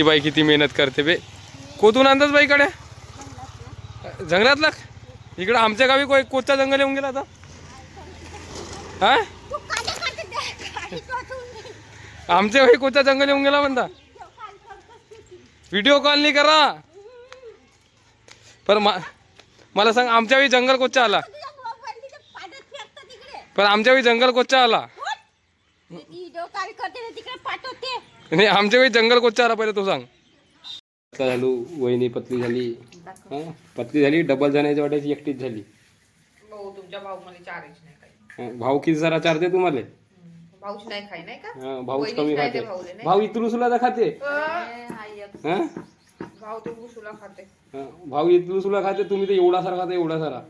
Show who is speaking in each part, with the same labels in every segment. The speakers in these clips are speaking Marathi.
Speaker 1: ती बाई किती मेहनत करते बे. कोतून आणताच बाई कडे जंगलातला. इकडं आमच्या गावी कोचा जंगल येऊन गेला आता. हा आमच्या गावी कोचा जंगल येऊन गेला म्हणता. व्हिडिओ कॉल नाही करा. पण मला सांग आमच्या वेळी जंगल कोचा आला. पण आमच्या वेळी जंगल कोचा आला नाही. आमच्या वेळी जंगल कोचा आला पहिले तो सांग. झालो वहिनी पतली झाली. पतली झाली. डबल जाण्याच्या वाट्याची एकटीच झाली. भाऊ किती जरा चारते तुम्हाला.
Speaker 2: भाऊच नाही खाय नाही का.
Speaker 1: भाऊच कमी खाते. भाऊ इतरू सुला खाते.
Speaker 2: भाऊ तो गुसुला खाते.
Speaker 1: भाऊ इतरू सुला खाते. तुम्ही तर एवढा सारा खाता. एवढा सारा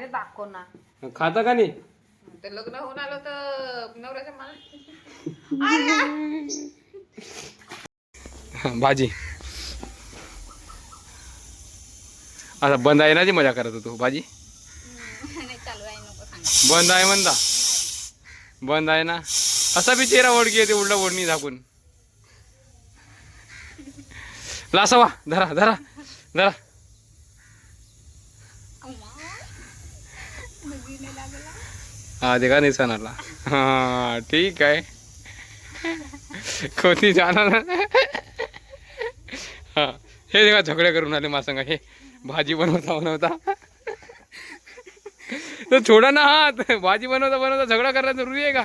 Speaker 2: दाखव ना.
Speaker 1: खाता का नाही.
Speaker 2: ते लग्न होऊन आलं तर नवऱ्याच्या मान
Speaker 1: भाजी आता बंद आहे ना. जी मजा करत होतो भाजी बंद आहे म्हणता. बंद आहे ना. असा बी चेहरा ओळखी येते उलटा ओढणी झाकून. लासावा धरा धरा धरा. हा देखा नाही सणाला. हा ठीक आहे. कोणी जाणार. हा हे देखा झगडे करून आले मासंगा. हे भाजी बनवता तो छोडा ना हात. भाजी बनवता झगडा करायला जरुरी आहे का.